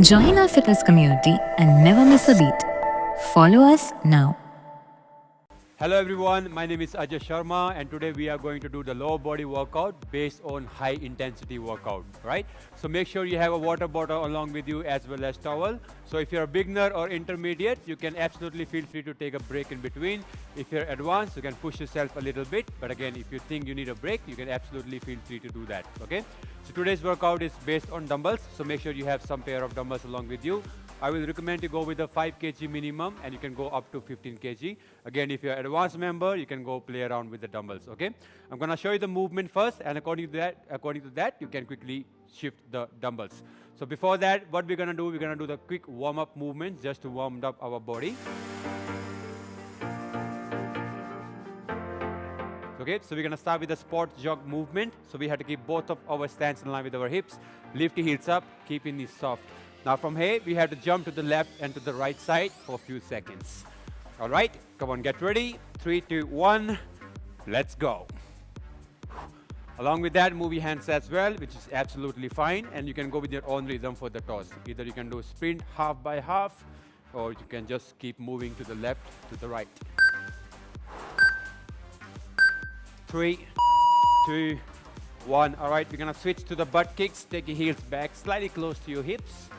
Join our fitness community and never miss a beat. Follow us now. Hello everyone, my name is Ajay Sharma and today we are going to do the lower body workout based on high intensity workout, right? So make sure you have a water bottle along with you as well as towel. So if you're a beginner or intermediate, you can absolutely feel free to take a break in between. If you're advanced, you can push yourself a little bit. But again, if you think you need a break, you can absolutely feel free to do that, okay? So today's workout is based on dumbbells. So make sure you have some pair of dumbbells along with you. I will recommend you go with a 5 kg minimum and you can go up to 15 kg. Again, if you're an advanced member, you can go play around with the dumbbells, okay? I'm gonna show you the movement first and according to that, you can quickly shift the dumbbells. So before that, what we're gonna do, we're gonna do the quick warm-up movements just to warm up our body. Okay, so we're gonna start with the sport jog movement. So we have to keep both of our stance in line with our hips. Lift your heels up, keeping these soft. Now from here, we have to jump to the left and to the right side for a few seconds. All right, come on, get ready. 3, 2, 1, let's go. Along with that, move your hands as well, which is absolutely fine. And you can go with your own rhythm for the toss. Either you can do sprint half by half, or you can just keep moving to the left, to the right. 3, 2, 1. All right, we're gonna switch to the butt kicks. Take your heels back slightly close to your hips.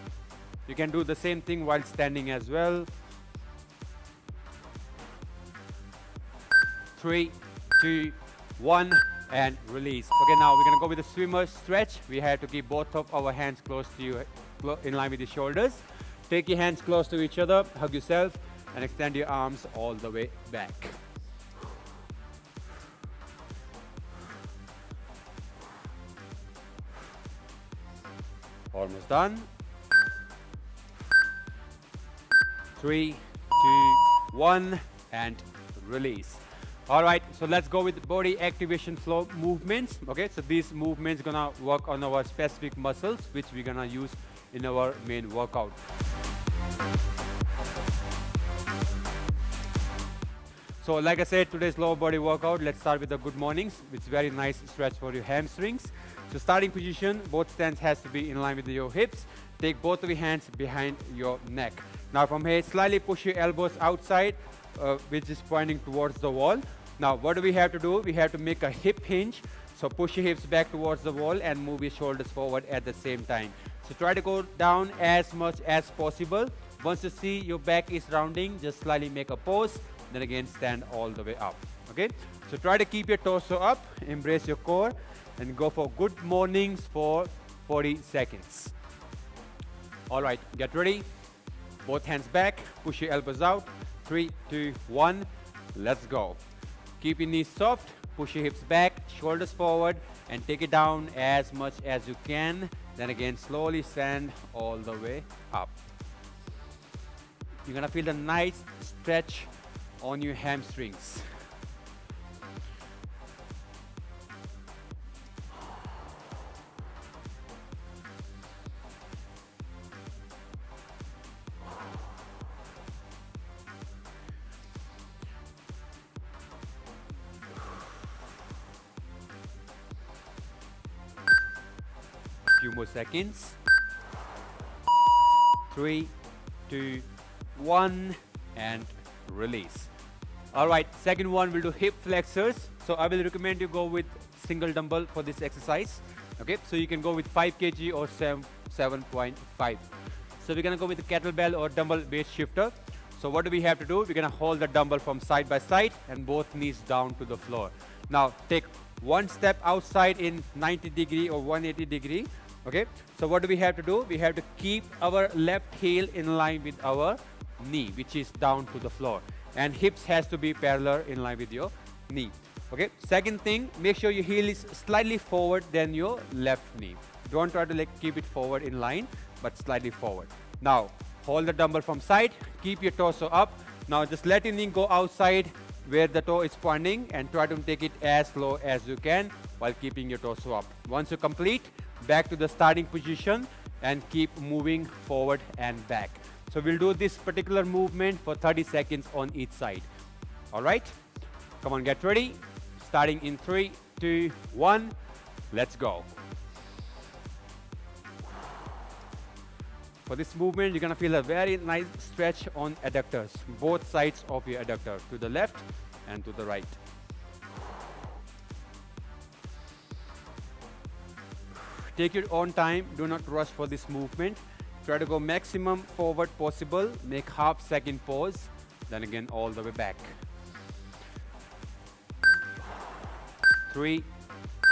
You can do the same thing while standing as well. 3, 2, 1, and release. Okay, now we're gonna go with the swimmer stretch. We have to keep both of our hands close to you, in line with your shoulders. Take your hands close to each other, hug yourself, and extend your arms all the way back. Almost done. 3, 2, 1, and release. All right, so let's go with body activation flow movements. Okay, so these movements gonna work on our specific muscles, which we're gonna use in our main workout. So like I said, today's lower body workout, let's start with the good mornings, which is very nice stretch for your hamstrings. So starting position, both stance has to be in line with your hips. Take both of your hands behind your neck. Now from here, slightly push your elbows outside, which is pointing towards the wall. Now what do we have to do? We have to make a hip hinge. So push your hips back towards the wall and move your shoulders forward at the same time. So try to go down as much as possible. Once you see your back is rounding, just slightly make a pause. Then again, stand all the way up. Okay? So try to keep your torso up, embrace your core, and go for good mornings for 40 seconds. All right, get ready. Both hands back, push your elbows out. 3, 2, 1, let's go. Keep your knees soft, push your hips back, shoulders forward, and take it down as much as you can. Then again, slowly stand all the way up. You're gonna feel the nice stretch on your hamstrings. Few more seconds. 3, 2, 1, and release. All right, second one, we'll do hip flexors. So I will recommend you go with single dumbbell for this exercise. Okay, so you can go with 5 kg or 7.5. So we're gonna go with the kettlebell or dumbbell base shifter. So what do we have to do? We're gonna hold the dumbbell from side by side and both knees down to the floor. Now take one step outside in 90 degree or 180 degree. Okay, so what do we have to do? We have to keep our left heel in line with our knee, which is down to the floor. And hips has to be parallel in line with your knee. Okay, second thing, make sure your heel is slightly forward than your left knee. Don't try to keep it forward in line, but slightly forward. Now, hold the dumbbell from side, keep your torso up. Now just let your knee go outside where the toe is pointing and try to take it as low as you can while keeping your torso up. Once you complete, back to the starting position and keep moving forward and back. So we'll do this particular movement for 30 seconds on each side. All right? Come on, get ready. Starting in 3, 2, 1. Let's go. For this movement, you're gonna feel a very nice stretch on adductors, both sides of your adductor, to the left and to the right. Take your own time, do not rush for this movement. Try to go maximum forward possible, make half-second pause, then again all the way back. 3,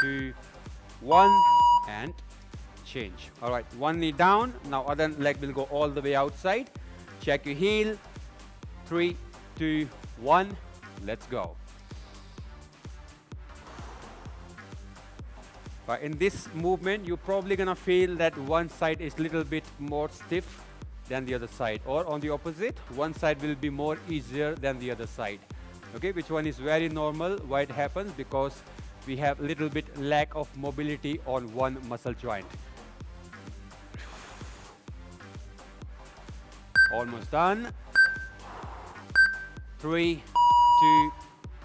2, 1, and change. All right, one knee down, now other leg will go all the way outside. Check your heel. 3, 2, 1, let's go. In this movement, you're probably gonna feel that one side is a little bit more stiff than the other side, or on the opposite, one side will be more easier than the other side. Okay, which one is very normal. Why it happens? Because we have a little bit lack of mobility on one muscle joint. Almost done. 3, 2,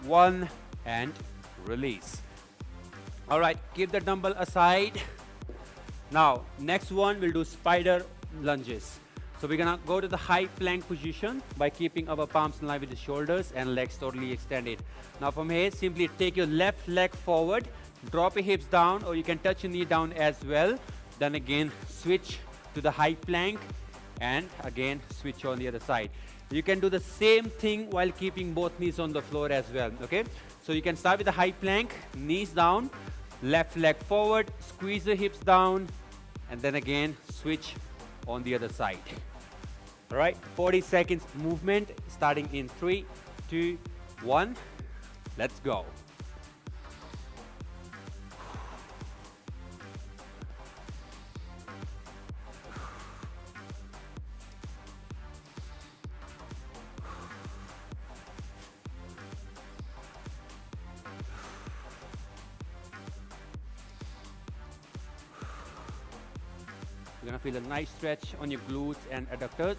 1, and release. All right, keep the dumbbell aside. Now, next one, we'll do spider lunges. So we're gonna go to the high plank position by keeping our palms in line with the shoulders and legs totally extended. Now from here, simply take your left leg forward, drop your hips down, or you can touch your knee down as well. Then again, switch to the high plank, and again, switch on the other side. You can do the same thing while keeping both knees on the floor as well, okay? So you can start with the high plank, knees down, left leg forward, squeeze the hips down, and then again switch on the other side. All right, 40 seconds movement starting in 3, 2, 1. Let's go. You're gonna feel a nice stretch on your glutes and adductors.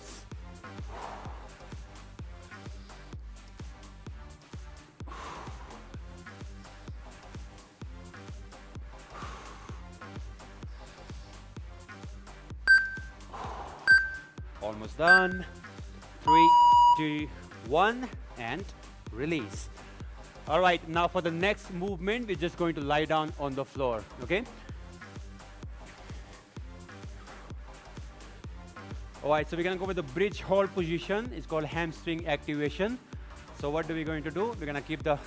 Almost done. 3, 2, 1, and release. All right, now for the next movement, we're just going to lie down on the floor, okay? All right, so we're gonna go with the bridge hold position. It's called hamstring activation. So what are we going to do? We're gonna keep the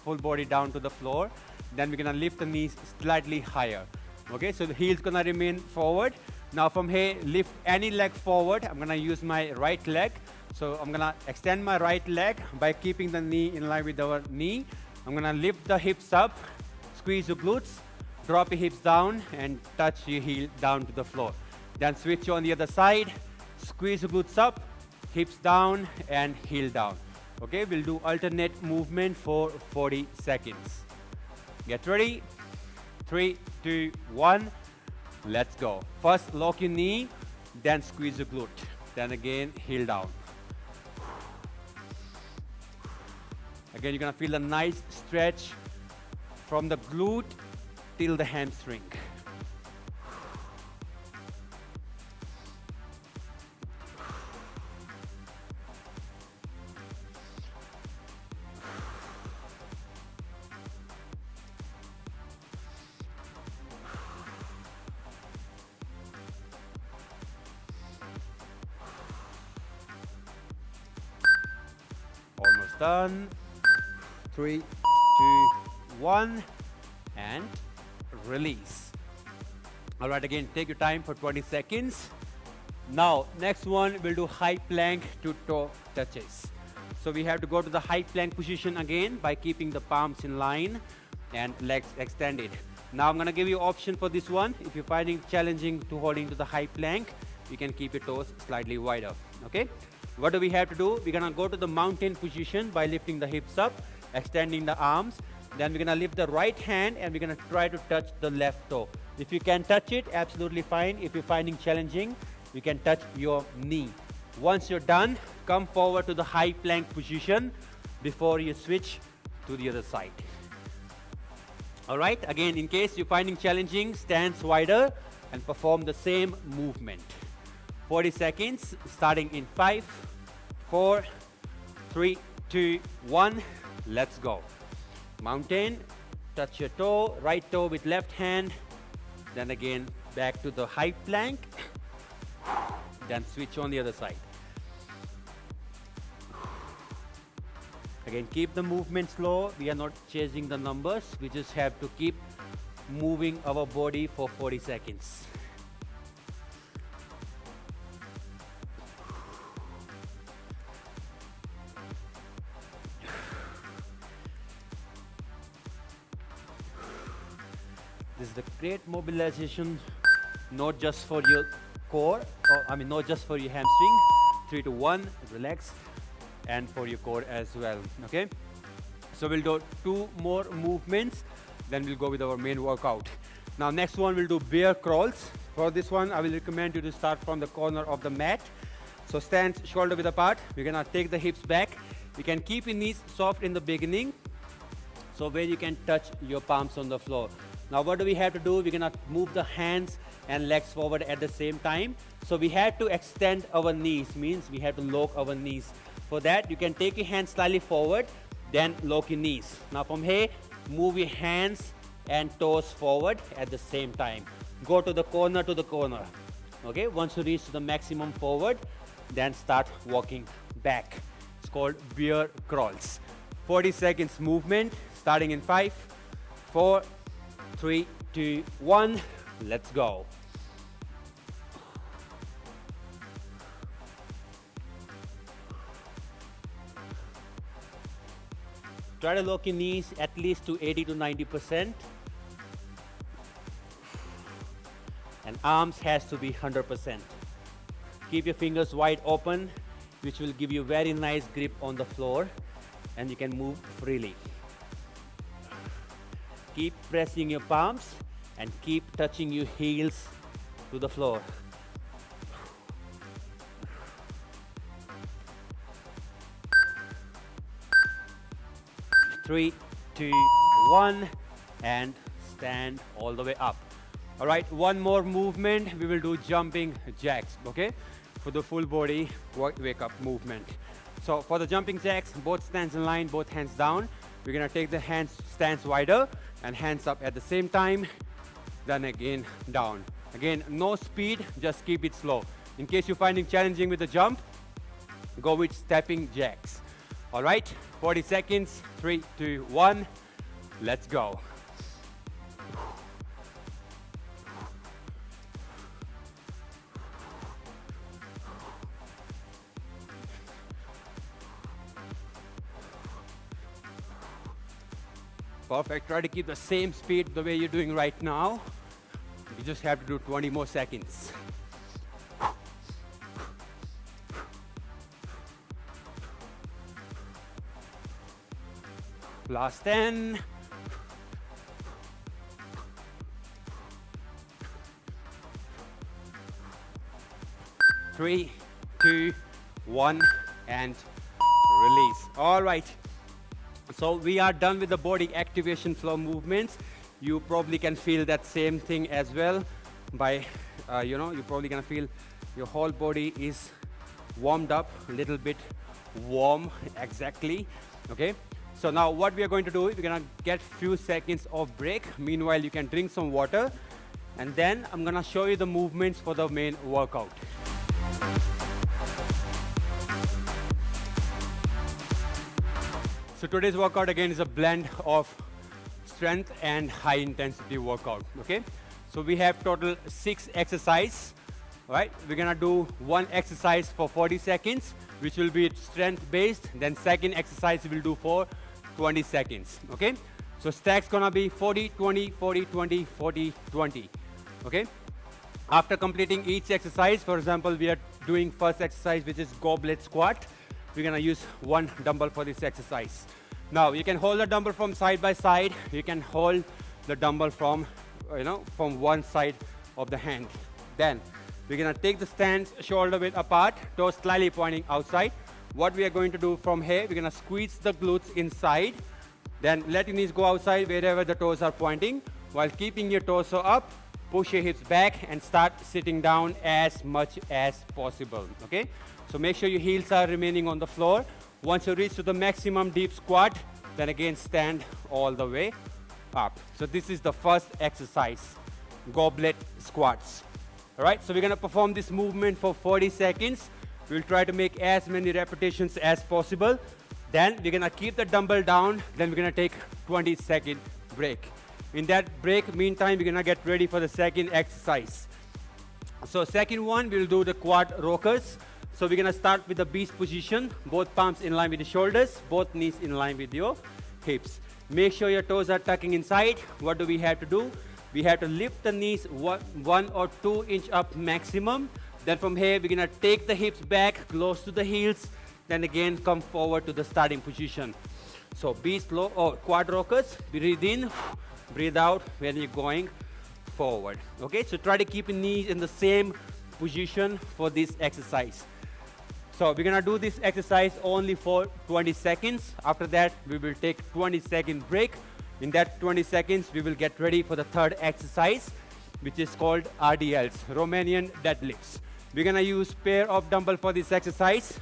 full body down to the floor. Then we're gonna lift the knees slightly higher. Okay, so the heel's gonna remain forward. Now from here, lift any leg forward. I'm gonna use my right leg. So I'm gonna extend my right leg by keeping the knee in line with our knee. I'm gonna lift the hips up, squeeze your glutes, drop your hips down, and touch your heel down to the floor. Then switch on the other side. Squeeze the glutes up, hips down, and heel down. Okay, we'll do alternate movement for 40 seconds. Get ready. 3, 2, 1. Let's go. First, lock your knee, then squeeze the glute. Then again, heel down. Again, you're gonna feel a nice stretch from the glute till the hamstring. Almost done. 3, 2, 1, and release. All right, again, take your time for 20 seconds. Now, next one, we'll do high plank to toe touches. So we have to go to the high plank position again by keeping the palms in line and legs extended. Now I'm gonna give you option for this one. If you're finding it challenging to holding to the high plank, you can keep your toes slightly wider, okay? What do we have to do? We're gonna go to the mountain position by lifting the hips up, extending the arms. Then we're gonna lift the right hand and we're gonna try to touch the left toe. If you can touch it, absolutely fine. If you're finding challenging, you can touch your knee. Once you're done, come forward to the high plank position before you switch to the other side. All right, again, in case you're finding challenging, stance wider and perform the same movement. 40 seconds, starting in 5, 4, 3, 2, 1. Let's go. Mountain, touch your toe, right toe with left hand. Then again, back to the high plank. Then switch on the other side. Again, keep the movement slow. We are not chasing the numbers. We just have to keep moving our body for 40 seconds. This is the great mobilization, not just for your core, not just for your hamstring. 3 to 1, relax, and for your core as well. Okay, so we'll do 2 more movements, then we'll go with our main workout. Now next one, we'll do bear crawls. For this one, I will recommend you to start from the corner of the mat. So stand shoulder width apart. We're gonna take the hips back. You can keep your knees soft in the beginning, so where you can touch your palms on the floor. Now what do we have to do? We're gonna move the hands and legs forward at the same time. So we have to extend our knees, means we have to lock our knees. For that, you can take your hands slightly forward, then lock your knees. Now from here, move your hands and toes forward at the same time. Go to the corner to the corner. Okay, once you reach the maximum forward, then start walking back. It's called bear crawls. 40 seconds movement, starting in 5, 4, 3, 2, 1. Let's go. Try to lock your knees at least to 80 to 90%. And arms has to be 100%. Keep your fingers wide open, which will give you very nice grip on the floor, and you can move freely. Keep pressing your palms and keep touching your heels to the floor. 3, 2, 1, and stand all the way up. All right, one more movement. We will do jumping jacks, okay? For the full body wake up movement. So for the jumping jacks, both stands in line, both hands down. We're gonna take the hands stance wider and hands up at the same time. Then again down. Again, no speed, just keep it slow. In case you're finding challenging with the jump, go with stepping jacks. All right, 40 seconds, 3, 2, 1, let's go. Perfect, try to keep the same speed the way you're doing right now. You just have to do 20 more seconds. Last 10. 3, 2, 1, and release. All right. So we are done with the body activation flow movements. You probably can feel that same thing as well by, you're probably gonna feel your whole body is warmed up, a little bit warm, exactly, okay? So now what we are going to do is we're gonna get few seconds of break. Meanwhile, you can drink some water, and then I'm gonna show you the movements for the main workout. So today's workout again is a blend of strength and high intensity workout, okay? So we have total 6 exercises, right? We're gonna do one exercise for 40 seconds, which will be strength based. Then second exercise we'll do for 20 seconds, okay? So stacks gonna be 40, 20, 40, 20, 40, 20, okay? After completing each exercise, for example, we are doing first exercise, which is goblet squat. We're gonna use one dumbbell for this exercise. Now you can hold the dumbbell from side by side. You can hold the dumbbell from, from one side of the hand. Then we're gonna take the stance shoulder width apart, toes slightly pointing outside. What we are going to do from here, we're gonna squeeze the glutes inside. Then let your knees go outside wherever the toes are pointing, while keeping your torso up, push your hips back and start sitting down as much as possible, okay? So make sure your heels are remaining on the floor. Once you reach to the maximum deep squat, then again stand all the way up. So this is the first exercise, goblet squats. All right, so we're gonna perform this movement for 40 seconds. We'll try to make as many repetitions as possible. Then we're gonna keep the dumbbell down, then we're gonna take 20-second break. In that break, meantime, we're gonna get ready for the second exercise. So second one, we'll do the quad rockers. So we're gonna start with the beast position, both palms in line with the shoulders, both knees in line with your hips. Make sure your toes are tucking inside. What do we have to do? We have to lift the knees 1 or 2 inch up maximum. Then from here, we're gonna take the hips back, close to the heels, then again come forward to the starting position. So beast low or quad rockers, breathe in, breathe out when you're going forward. Okay, so try to keep your knees in the same position for this exercise. So we're gonna do this exercise only for 20 seconds. After that, we will take 20-second break. In that 20 seconds, we will get ready for the third exercise, which is called RDLs, Romanian deadlifts. We're gonna use pair of dumbbell for this exercise.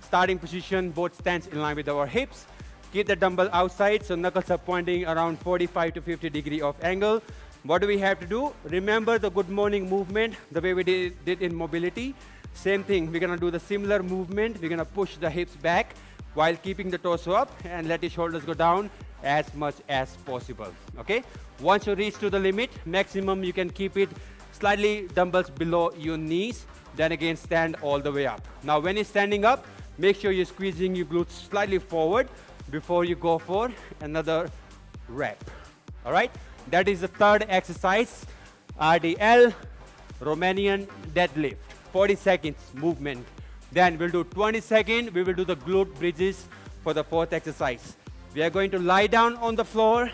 Starting position, both stands in line with our hips. Keep the dumbbell outside, so knuckles are pointing around 45 to 50 degree of angle. What do we have to do? Remember the good morning movement, the way we did in mobility. Same thing, we're gonna do the similar movement. We're gonna push the hips back while keeping the torso up and let the shoulders go down as much as possible, okay? Once you reach to the limit, maximum you can keep it slightly dumbbells below your knees, then again stand all the way up. Now when you're standing up, make sure you're squeezing your glutes slightly forward before you go for another rep, all right? That is the third exercise, RDL, Romanian deadlift. 40 seconds movement. Then we'll do 20 seconds. We will do the glute bridges for the fourth exercise. We are going to lie down on the floor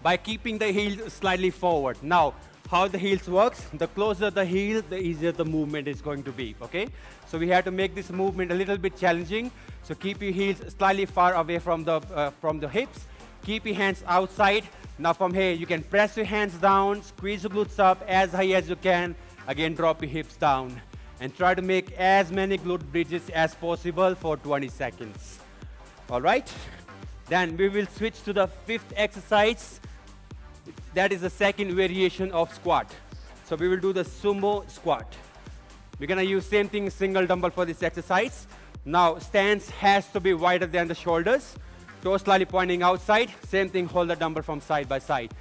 by keeping the heels slightly forward. Now, how the heels works, the closer the heel, the easier the movement is going to be, okay? So we have to make this movement a little bit challenging. So keep your heels slightly far away from the hips. Keep your hands outside. Now from here, you can press your hands down, squeeze your glutes up as high as you can. Again, drop your hips down and try to make as many glute bridges as possible for 20 seconds. All right? Then we will switch to the fifth exercise. That is the second variation of squat. So we will do the sumo squat. We're gonna use same thing, single dumbbell for this exercise. Now, stance has to be wider than the shoulders. Toes slightly pointing outside. Same thing, hold the dumbbell from side by side.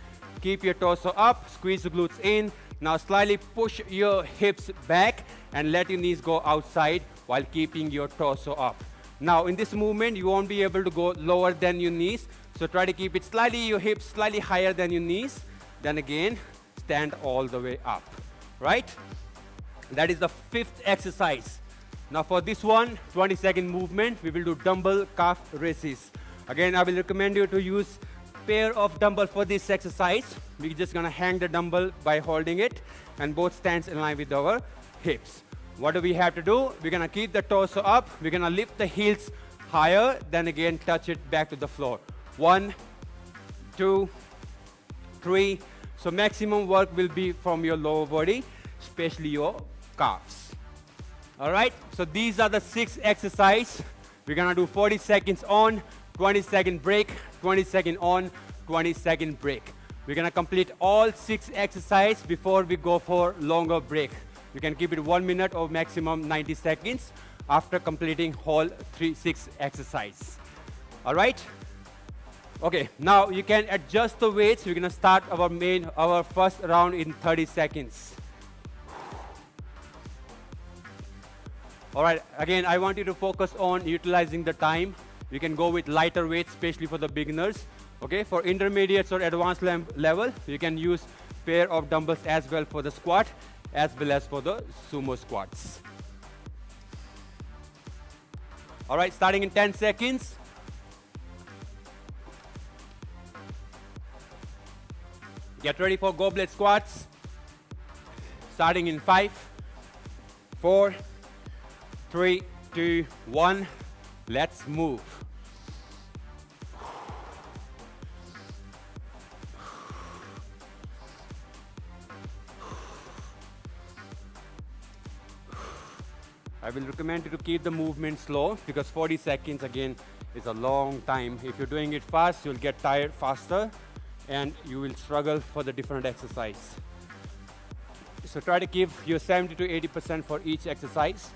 Keep your torso up, squeeze the glutes in. Now slightly push your hips back and let your knees go outside while keeping your torso up. Now in this movement, you won't be able to go lower than your knees. So try to keep it slightly, your hips slightly higher than your knees. Then again, stand all the way up, right? That is the fifth exercise. Now for this one, 20-second movement, we will do dumbbell calf raises. Again, I will recommend you to use pair of dumbbell for this exercise. We're just gonna hang the dumbbell by holding it and both stands in line with our hips. What do we have to do? We're gonna keep the torso up. We're gonna lift the heels higher, then again touch it back to the floor. 1, 2, 3. So maximum work will be from your lower body, especially your calves. All right, so these are the 6 exercises. We're gonna do 40 seconds on, 20-second break, 20-second on, 20-second break. We're gonna complete all 6 exercises before we go for longer break. You can keep it 1 minute or maximum 90 seconds after completing whole 6 exercises. All right? Okay, now you can adjust the weights. We're gonna start our first round in 30 seconds. All right, again, I want you to focus on utilizing the time. You can go with lighter weights, especially for the beginners. Okay, for intermediates or advanced level, you can use pair of dumbbells as well for the squat, as well as for the sumo squats. All right, starting in 10 seconds. Get ready for goblet squats. Starting in 5, 4, 3, 2, 1. Let's move. I will recommend you to keep the movement slow because 40 seconds again is a long time. If you're doing it fast, you'll get tired faster and you will struggle for the different exercise. So try to give your 70 to 80% for each exercise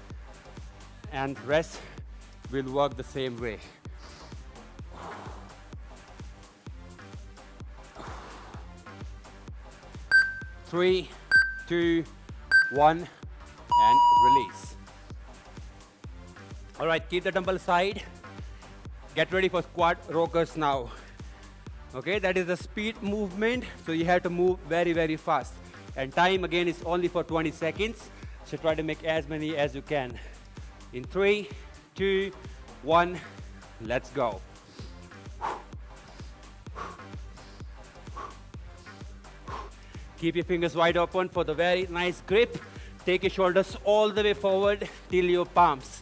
and rest will work the same way. 3, 2, 1, and release. All right, keep the dumbbell aside. Get ready for squat rockers now. Okay, that is a speed movement, so you have to move very, very fast. And time again is only for 20 seconds, so try to make as many as you can. In 3, 2, 1, let's go. Keep your fingers wide open for the very nice grip. Take your shoulders all the way forward till your palms.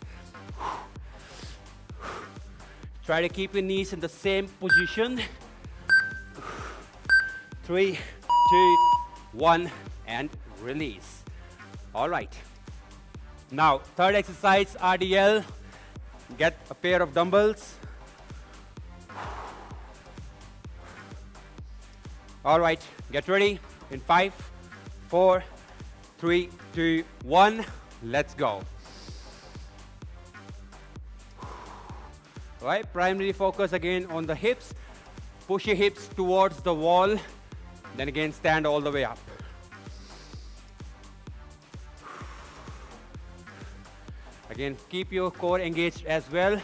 Try to keep your knees in the same position. 3, 2, 1, and release. All right. Now, third exercise, RDL. Get a pair of dumbbells. All right, get ready. In 5, 4, 3, 2, 1, let's go. All right, primary focus again on the hips. Push your hips towards the wall. Then again, stand all the way up. Again, keep your core engaged as well.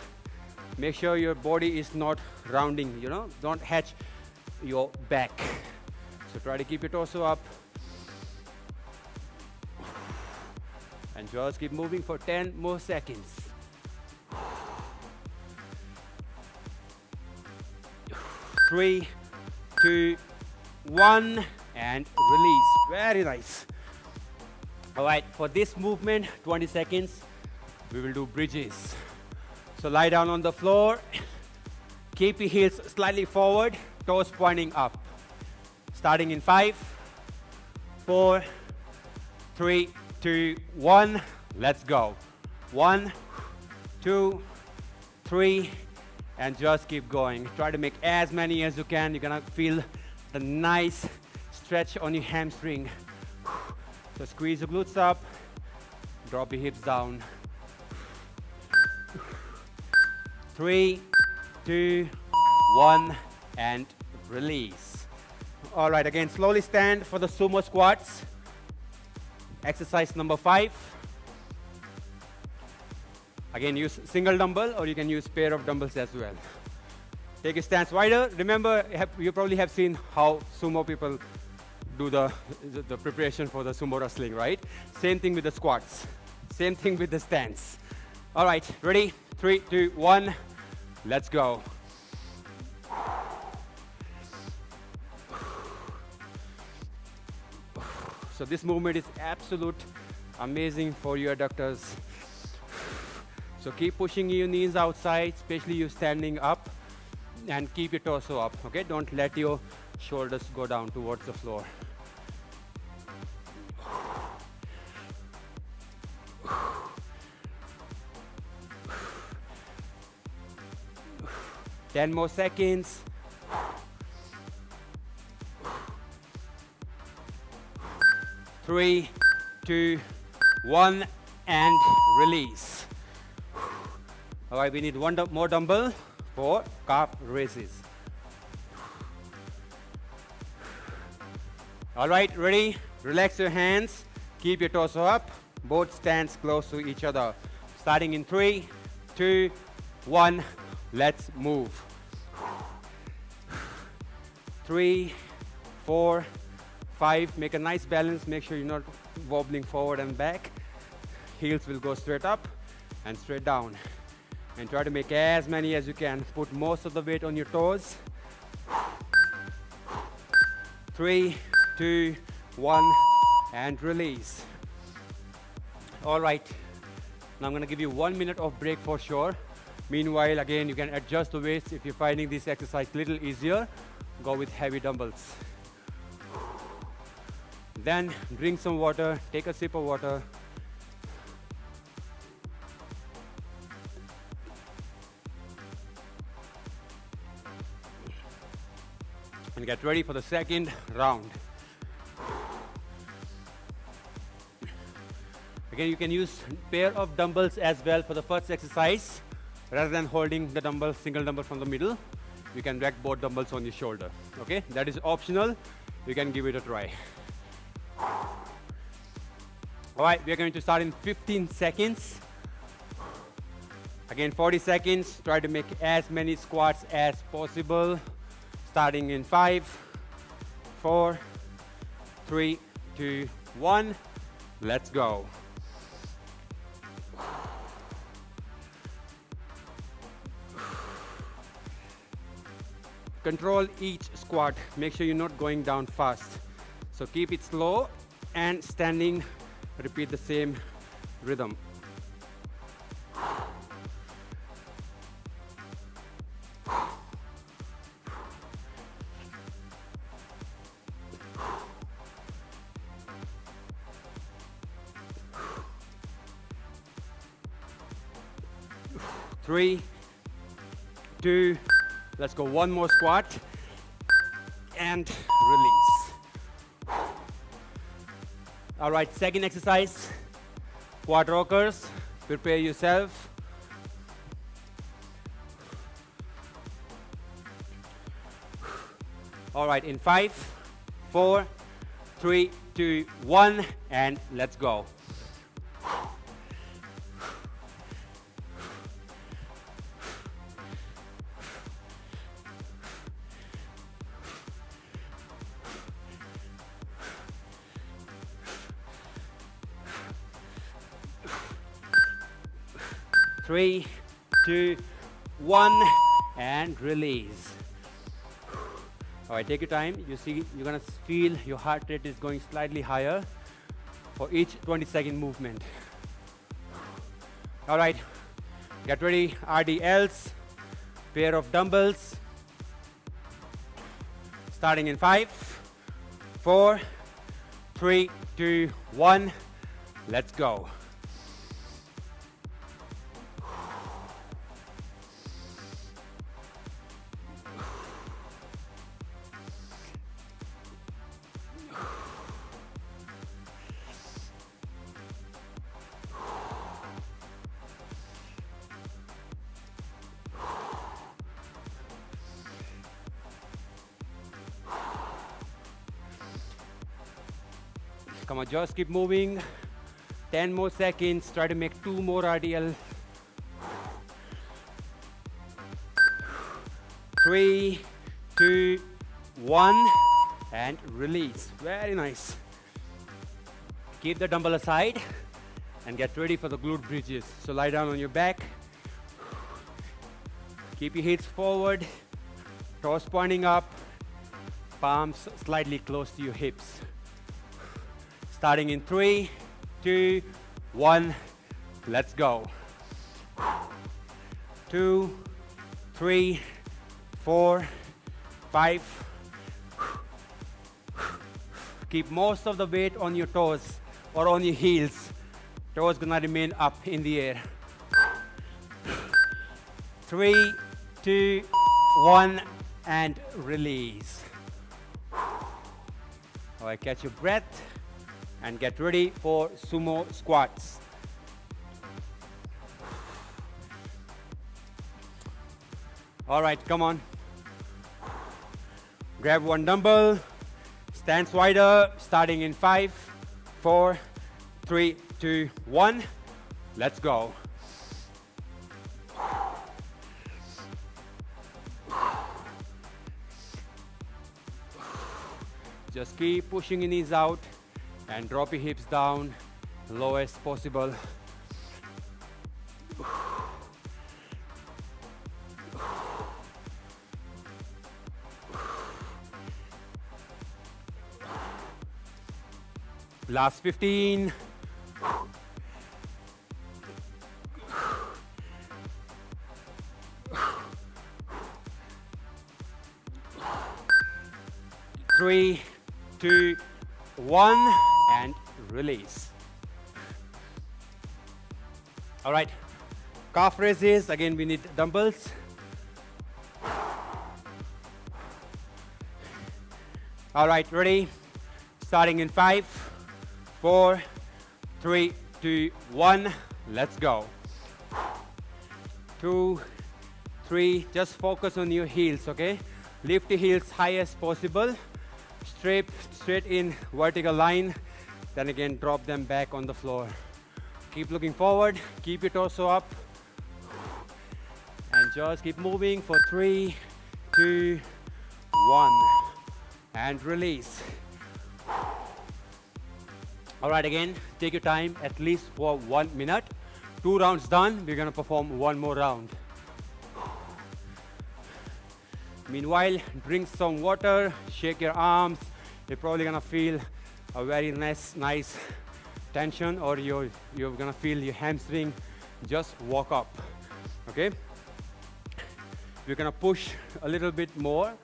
Make sure your body is not rounding, don't hatch your back. So try to keep your torso up. And just keep moving for 10 more seconds. 3, 2, 1, and release. Very nice. All right, for this movement, 20 seconds, we will do bridges. So lie down on the floor. Keep your heels slightly forward, toes pointing up. Starting in 5, 4, 3, 2, 1, let's go. 1, 2, 3, and just keep going. Try to make as many as you can. You're gonna feel the nice stretch on your hamstring. So squeeze your glutes up, drop your hips down. 3, 2, 1, and release. All right, again, slowly stand for the sumo squats. Exercise number 5. Again, use single dumbbell or you can use pair of dumbbells as well. Take your stance wider. Remember, you probably have seen how sumo people do the preparation for the sumo wrestling, right? Same thing with the squats. Same thing with the stance. All right, ready? 3, 2, 1, let's go. So this movement is absolute amazing for your adductors. So keep pushing your knees outside, especially you standing up, and keep your torso up, okay? Don't let your shoulders go down towards the floor. Ten more seconds. 3, 2, 1, and release. All right, we need one more dumbbell for calf raises. All right, ready? Relax your hands. Keep your torso up. Both stands close to each other. Starting in 3, 2, 1, let's move. 3, 4, 5, make a nice balance. Make sure you're not wobbling forward and back. Heels will go straight up and straight down. And try to make as many as you can. Put most of the weight on your toes. 3, 2, 1, and release. All right. Now I'm going to give you 1 minute of break for sure. Meanwhile, again, you can adjust the weights. If you're finding this exercise a little easier, go with heavy dumbbells. Then drink some water, take a sip of water. And get ready for the second round. Again, you can use pair of dumbbells as well for the first exercise. Rather than holding the dumbbell, single dumbbell from the middle, you can rack both dumbbells on your shoulder. Okay, that is optional. You can give it a try. All right, we are going to start in 15 seconds. Again, 40 seconds. Try to make as many squats as possible. Starting in 5, 4, 3, 2, 1. Let's go. Control each squat. Make sure you're not going down fast. So keep it slow and standing. Repeat the same rhythm. Three, two, let's go. One more squat and release. All right, second exercise, quad rockers. Prepare yourself. All right, in 5, 4, 3, 2, 1, and let's go. Three, two, one, and release. All right, take your time. You see, you're gonna feel your heart rate is going slightly higher for each 20-second movement. All right, get ready. RDLs, pair of dumbbells. Starting in 5, 4, 3, 2, 1. Let's go. Come on, just keep moving. 10 more seconds. Try to make 2 more RDL. 3, 2, 1, and release. Very nice. Keep the dumbbell aside and get ready for the glute bridges. So lie down on your back. Keep your hips forward, toes pointing up, palms slightly close to your hips. Starting in 3, 2, 1, let's go. 2, 3, 4, 5. Keep most of the weight on your toes or on your heels. Toes gonna remain up in the air. 3, 2, 1, and release. All right, catch your breath and get ready for sumo squats. All right, come on. Grab one dumbbell, stance wider, starting in 5, 4, 3, 2, 1. Let's go. Just keep pushing your knees out and drop your hips down low as possible. Last 15. Three, 2, 1, and release. All right, calf raises. Again, we need dumbbells. All right, ready? Starting in 5, 4, 3, 2, 1. Let's go. 2, 3. Just focus on your heels, okay? Lift the heels high as possible. Straight in vertical line. Then again, drop them back on the floor. Keep looking forward. Keep your torso up. And just keep moving for 3, 2, 1. And release. All right, again, take your time at least for 1 minute. 2 rounds done. We're going to perform one more round. Meanwhile, drink some water, shake your arms. You're probably going to feel a very nice tension, or you're going to feel your hamstring just walk up. Okay? We're going to push a little bit more.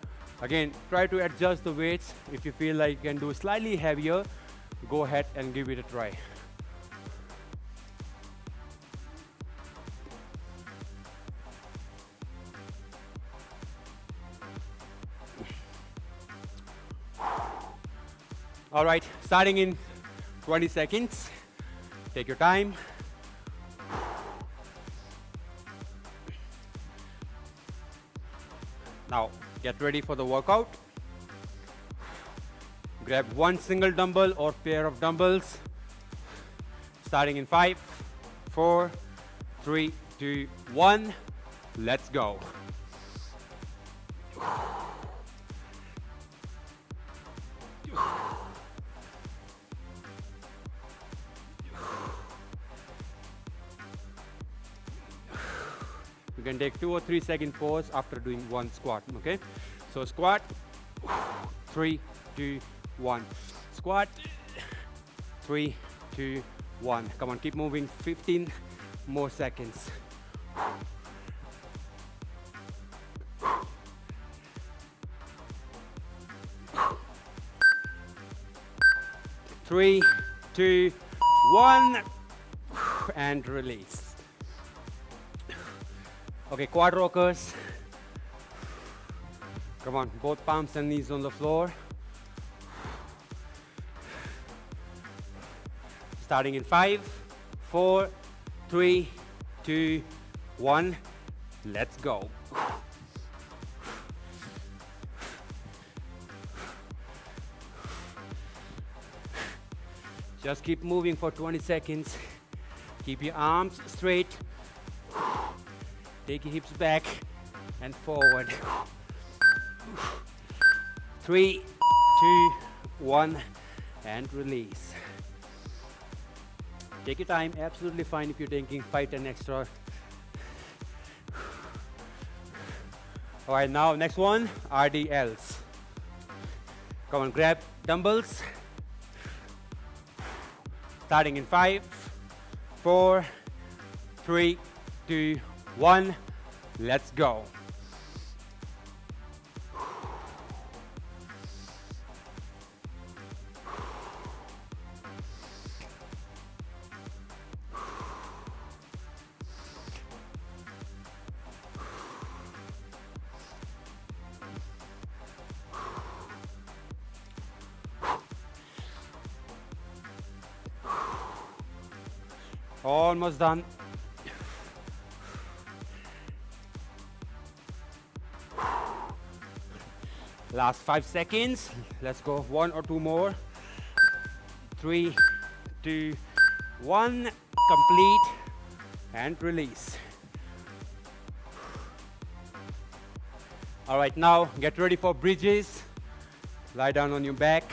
Again, try to adjust the weights. If you feel like you can do slightly heavier, go ahead and give it a try. All right, starting in 20 seconds. Take your time. Now, get ready for the workout. Grab one single dumbbell or pair of dumbbells. Starting in 5, 4, 3, 2, 1. Let's go. You can take 2 or 3 second pause after doing one squat, okay? So squat, 3, 2, 1. Squat, 3, 2, 1. Come on, keep moving, 15 more seconds. Three, 2, 1, and release. Okay, quad rockers. Come on, both palms and knees on the floor. Starting in 5, 4, 3, 2, 1. Let's go. Just keep moving for 20 seconds. Keep your arms straight. Take your hips back and forward. 3, 2, 1, and release. Take your time, absolutely fine if you're taking 5, 10 extra. All right, now next one, RDLs. Come on, grab dumbbells. Starting in 5, 4, 3, 2, 1. Let's go. Almost done. Last 5 seconds. Let's go 1 or 2 more. 3, 2, 1. Complete and release. All right, now get ready for bridges. Lie down on your back.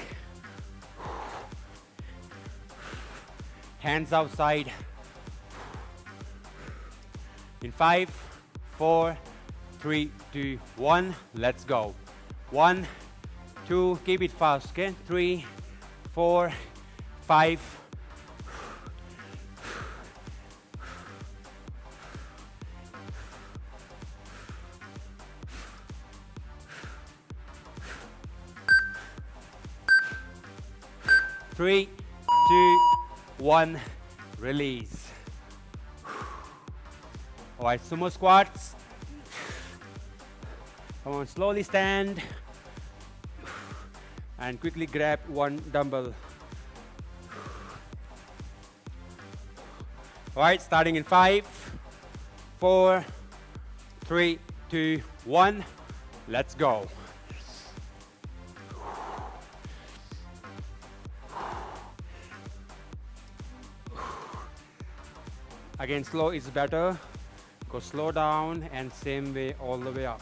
Hands outside. In 5, 4, 3, 2, 1. Let's go. 1, 2, keep it fast, okay? 3, 4, 5. Three, 2, 1, release. All right, sumo squats. Come on, slowly stand. and quickly grab one dumbbell. All right, starting in 5, 4, 3, 2, 1. Let's go. Again, slow is better. Go slow down and same way all the way up.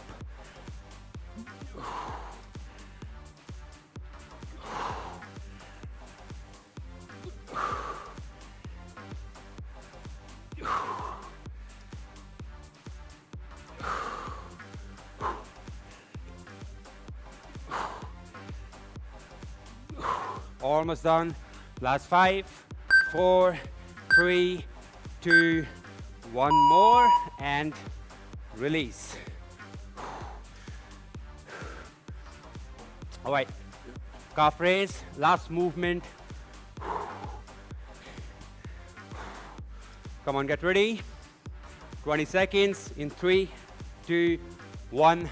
Almost done. Last 5, 4, 3, 2, 1 more, and release. All right, calf raise, last movement. Come on, get ready. 20 seconds in 3, 2, 1.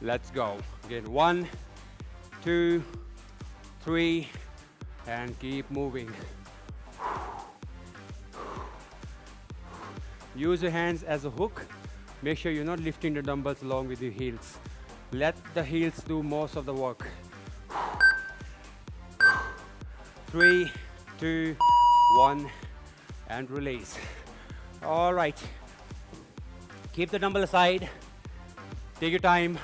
Let's go. Again, 1, 2, 3, and keep moving. Use your hands as a hook. Make sure you're not lifting the dumbbells along with your heels. Let the heels do most of the work. 3, 2, 1, and release. All right. Keep the dumbbell aside. Take your time.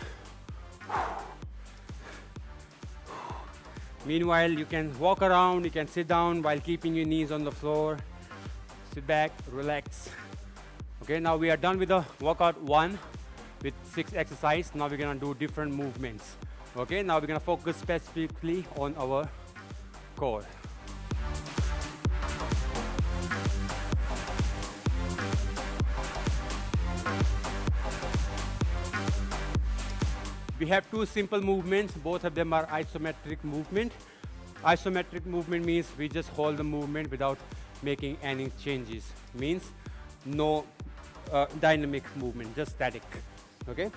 Meanwhile, you can walk around, you can sit down while keeping your knees on the floor. Sit back, relax. Okay, now we are done with the workout 1 with 6 exercises. Now we're gonna do different movements. Okay, now we're gonna focus specifically on our core. We have 2 simple movements. Both of them are isometric movement. Isometric movement means we just hold the movement without making any changes. Means no dynamic movement, just static. Okay.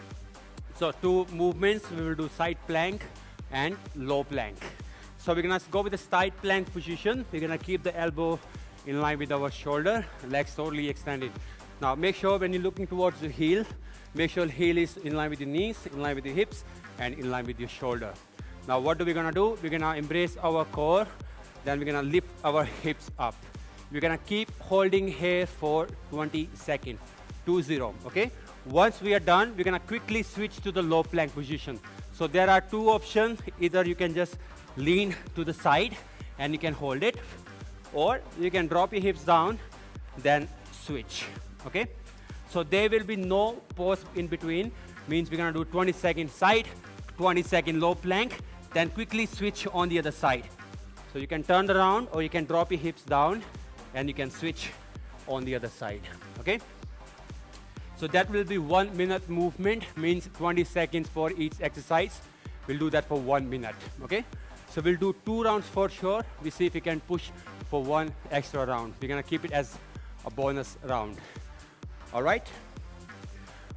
So 2 movements. We will do side plank and low plank. So we're gonna go with the side plank position. We're gonna keep the elbow in line with our shoulder, legs totally extended. Now make sure when you're looking towards the heel, make sure the heel is in line with your knees, in line with your hips, and in line with your shoulder. Now what are we gonna do? We're gonna embrace our core, then we're gonna lift our hips up. We're gonna keep holding here for 20 seconds, 20, okay? Once we are done, we're gonna quickly switch to the low plank position. So there are 2 options. Either you can just lean to the side and you can hold it, or you can drop your hips down, then switch, okay? So there will be no pause in between. Means we're gonna do 20 second side, 20 second low plank, then quickly switch on the other side. So you can turn around or you can drop your hips down and you can switch on the other side, okay? So that will be 1 minute movement, means 20 seconds for each exercise. We'll do that for 1 minute, okay? So we'll do 2 rounds for sure. We see if we can push for 1 extra round. We're gonna keep it as a bonus round. All right.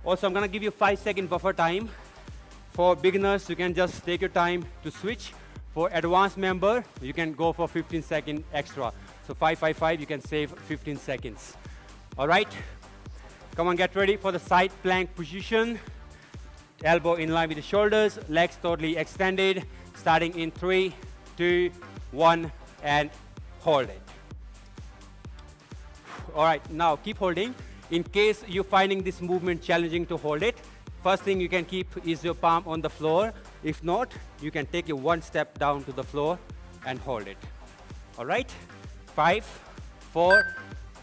Also, I'm gonna give you 5-second buffer time. For beginners, you can just take your time to switch. For advanced member, you can go for 15 seconds extra. So 5, 5, 5, you can save 15 seconds. All right. Come on, get ready for the side plank position. Elbow in line with the shoulders, legs totally extended. Starting in 3, 2, 1, and hold it. All right, now keep holding. In case you're finding this movement challenging to hold it, first thing you can keep is your palm on the floor. If not, you can take it 1 step down to the floor and hold it. All right, 5, 4,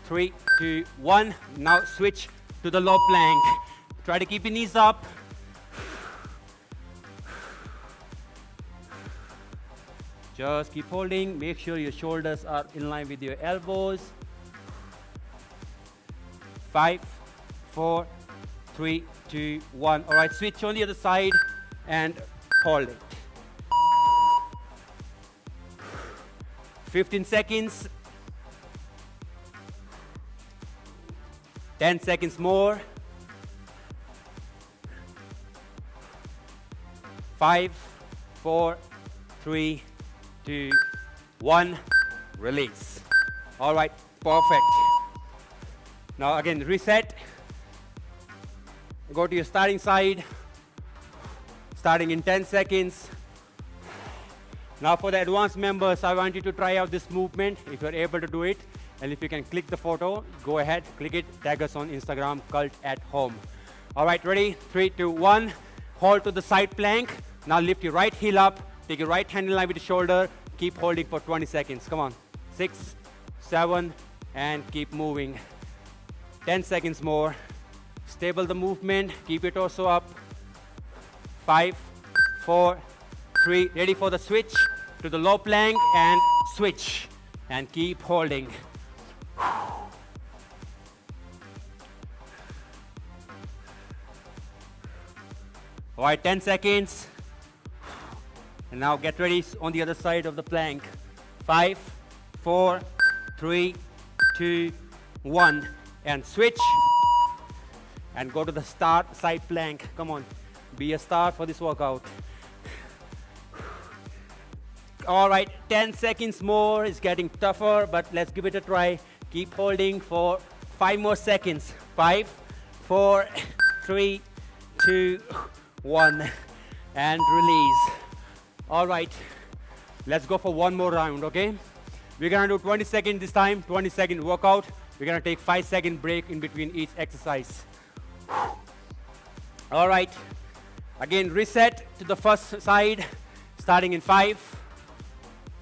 3, 2, 1. Now switch to the low plank. Try to keep your knees up. Just keep holding. Make sure your shoulders are in line with your elbows. 5, 4, 3, 2, 1. All right, switch on the other side and hold it. 15 seconds. 10 seconds more. 5, 4, 3, 2, 1. Release. All right, perfect. Now again, reset. Go to your starting side. Starting in 10 seconds. Now for the advanced members, I want you to try out this movement if you're able to do it. And if you can click the photo, go ahead, click it, tag us on Instagram, cult@home. All right, ready? 3, 2, 1. Hold to the side plank. Now lift your right heel up. Take your right hand in line with the shoulder. Keep holding for 20 seconds. Come on. 6, 7, and keep moving. 10 seconds more. Stable the movement. Keep your torso up. 5, 4, 3. Ready for the switch to the low plank and switch. And keep holding. All right, 10 seconds. And now get ready on the other side of the plank. 5, 4, 3, 2, 1. And switch. And go to the start side plank. Come on. Be a star for this workout. All right, 10 seconds more. It's getting tougher, but let's give it a try. Keep holding for 5 more seconds. 5, 4, 3, 2, 1. And release. All right, let's go for one more round, okay? We're gonna do 20 seconds this time, 20-second workout. We're gonna take 5-second break in between each exercise. All right, again, reset to the first side, starting in 5,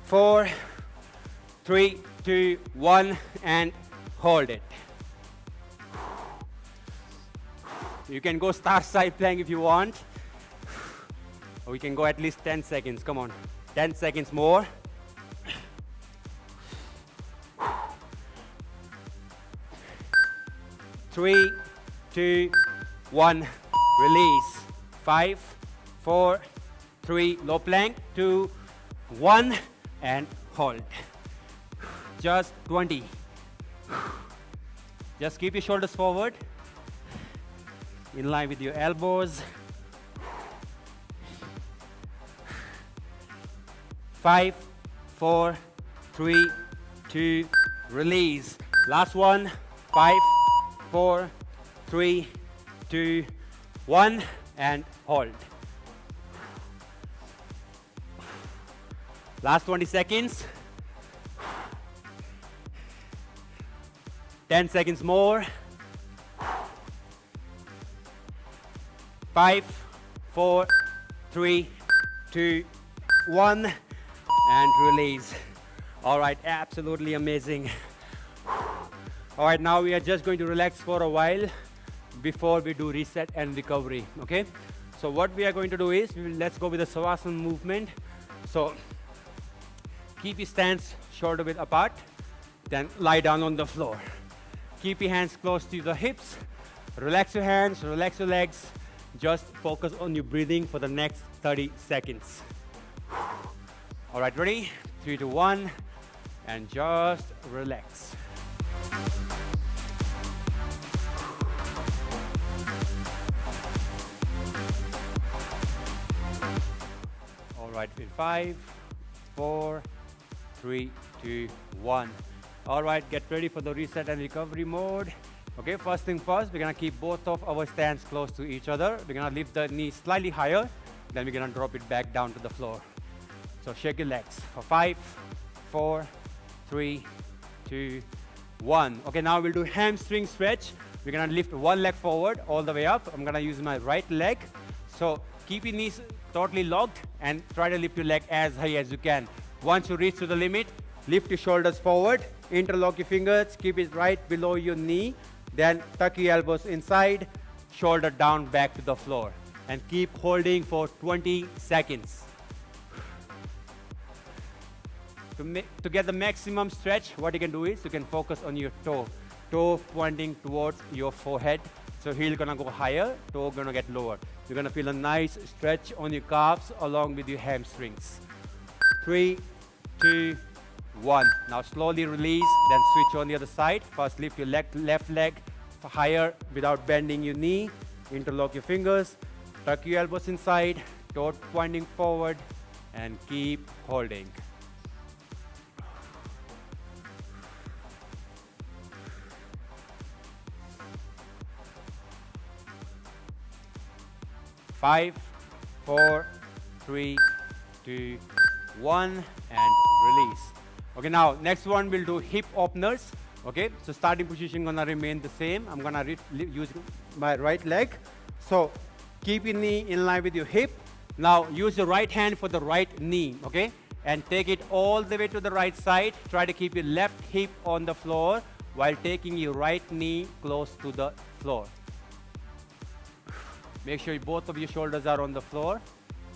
4, 3, 2, 1, and hold it. You can go start side plank if you want. Or we can go at least 10 seconds. Come on. 10 seconds more. Three, 2, 1. Release. 5, 4, 3. Low plank. 2, 1. And hold. Just 20. Just keep your shoulders forward. In line with your elbows. 5, 4, 3, 2, release. Last one. 5, 4, 3, 2, 1, and hold. Last 20 seconds. 10 seconds more. 5, 4, 3, 2, 1. And release. All right, absolutely amazing. All right, now we are just going to relax for a while before we do reset and recovery, okay? So what we are going to do is, let's go with the Savasana movement. So keep your stance shoulder width apart, then lie down on the floor. Keep your hands close to the hips. Relax your hands, relax your legs. Just focus on your breathing for the next 30 seconds. All right, ready? 3, 2, 1, and just relax. All right, in 5, 4, 3, 2, 1. All right, get ready for the reset and recovery mode. Okay, first thing first, we're gonna keep both of our stands close to each other. We're gonna lift the knees slightly higher, then we're gonna drop it back down to the floor. So shake your legs for 5, 4, 3, 2, 1. Okay, now we'll do hamstring stretch. We're gonna lift one leg forward all the way up. I'm gonna use my right leg. So keep your knees totally locked and try to lift your leg as high as you can. Once you reach to the limit, lift your shoulders forward, interlock your fingers, keep it right below your knee, then tuck your elbows inside, shoulder down back to the floor. And keep holding for 20 seconds. To get the maximum stretch, what you can do is you can focus on your toe pointing towards your forehead. So heel gonna go higher, toe gonna get lower. You're gonna feel a nice stretch on your calves along with your hamstrings. 3, 2, 1. Now slowly release, then switch on the other side. First lift your left leg higher without bending your knee. Interlock your fingers, tuck your elbows inside, toe pointing forward, and keep holding. Five, 4, 3, 2, 1, and release. Okay, now next one we'll do hip openers. Okay, so starting position gonna remain the same. I'm gonna use my right leg. So keep your knee in line with your hip. Now use your right hand for the right knee, okay? And take it all the way to the right side. Try to keep your left hip on the floor while taking your right knee close to the floor. Make sure both of your shoulders are on the floor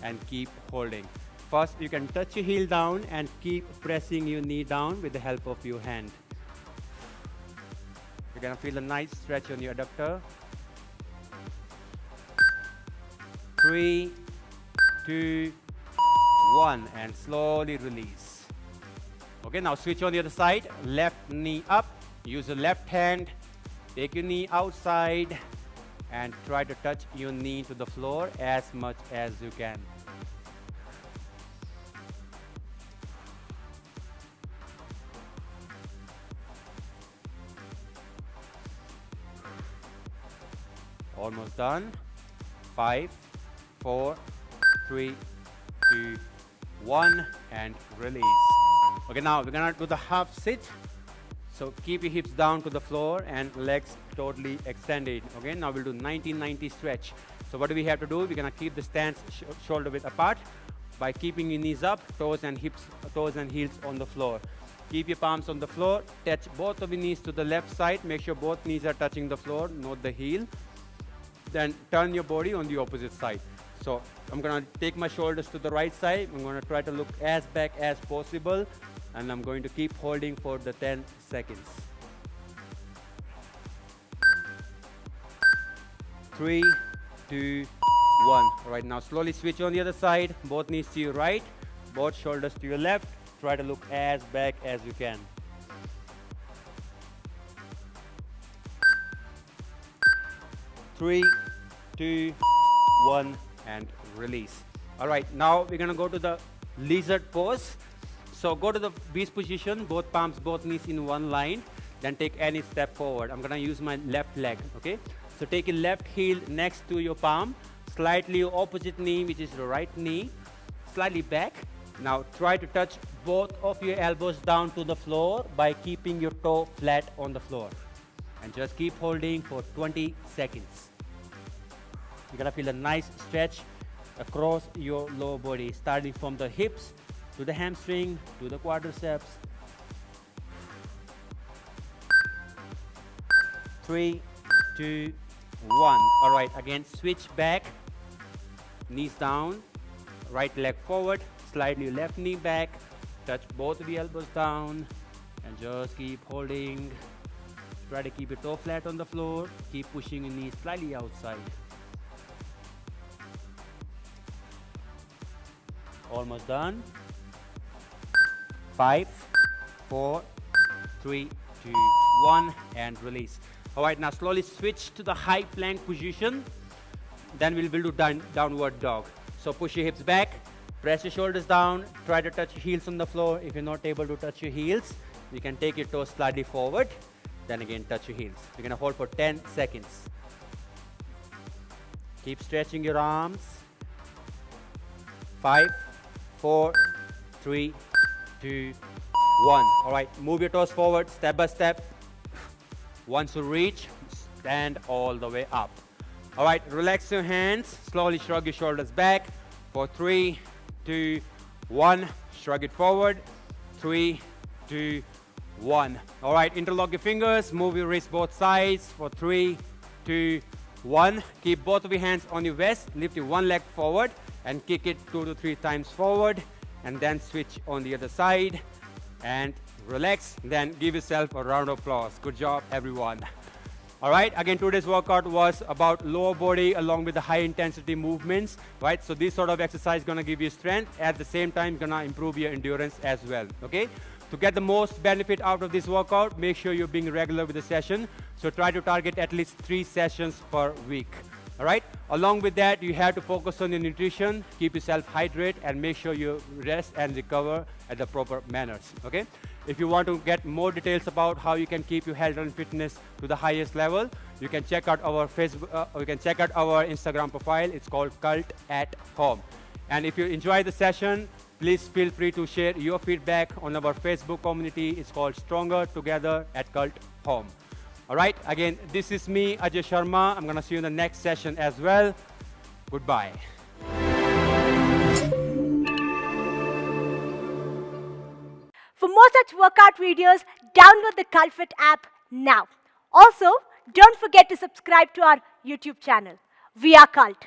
and keep holding. First, you can touch your heel down and keep pressing your knee down with the help of your hand. You're gonna feel a nice stretch on your adductor. 3, 2, 1, and slowly release. Okay, now switch on the other side. Left knee up. Use the left hand. Take your knee outside and try to touch your knee to the floor as much as you can. Almost done. 5, 4, 3, 2, 1, and release. Okay, now we're gonna do the half sit. So keep your hips down to the floor and legs totally extended. Okay, now we'll do 90-90 stretch. So what do we have to do? We're gonna keep the stance shoulder width apart by keeping your knees up, toes and heels on the floor. Keep your palms on the floor. Touch both of your knees to the left side. Make sure both knees are touching the floor, not the heel. Then turn your body on the opposite side. So I'm gonna take my shoulders to the right side. I'm gonna try to look as back as possible. And I'm going to keep holding for the 10 seconds. 3, 2, 1. All right, now slowly switch on the other side. Both knees to your right, both shoulders to your left. Try to look as back as you can. 3, 2, 1, and release. All right, now we're gonna go to the lizard pose. So go to the beast position, both palms, both knees in one line. Then take any step forward. I'm gonna use my left leg, okay? So take your left heel next to your palm, slightly your opposite knee, which is the right knee, slightly back. Now try to touch both of your elbows down to the floor by keeping your toe flat on the floor. And just keep holding for 20 seconds. You're gonna feel a nice stretch across your lower body, starting from the hips to the hamstring, to the quadriceps. 3, 2, 1. All right, again, switch back, knees down, right leg forward, slide your left knee back, touch both of the elbows down, and just keep holding. Try to keep your toe flat on the floor, keep pushing your knees slightly outside. Almost done. 5, 4, 3, 2, 1, and release. All right, now slowly switch to the high plank position. Then we'll do downward dog. So push your hips back, press your shoulders down, try to touch your heels on the floor. If you're not able to touch your heels, you can take your toes slightly forward, then again touch your heels. You're gonna hold for 10 seconds. Keep stretching your arms. 5, 4, 3, 2, 1. All right, move your toes forward step by step. Once you reach, stand all the way up. All right, relax your hands. Slowly shrug your shoulders back. For 3, 2, 1. Shrug it forward. 3, 2, 1. All right, interlock your fingers. Move your wrists both sides. For 3, 2, 1. Keep both of your hands on your waist. Lift your one leg forward and kick it 2 to 3 times forward. And then switch on the other side and relax. Then give yourself a round of applause. Good job, everyone. All right, again, today's workout was about lower body along with the high intensity movements, right? So this sort of exercise is gonna give you strength, at the same time gonna improve your endurance as well, okay? To get the most benefit out of this workout, make sure you're being regular with the session. So try to target at least 3 sessions per week. All right. Along with that, you have to focus on your nutrition, keep yourself hydrated, and make sure you rest and recover at the proper manners. Okay. If you want to get more details about how you can keep your health and fitness to the highest level, you can check out our Facebook. You can check out our Instagram profile. It's called Cult at Home. And if you enjoy the session, please feel free to share your feedback on our Facebook community. It's called Stronger Together at Cult Home. All right, again, this is me, Ajay Sharma. I'm going to see you in the next session as well. Goodbye. For more such workout videos, download the cultfit app now. Also, don't forget to subscribe to our YouTube channel. We are Cult.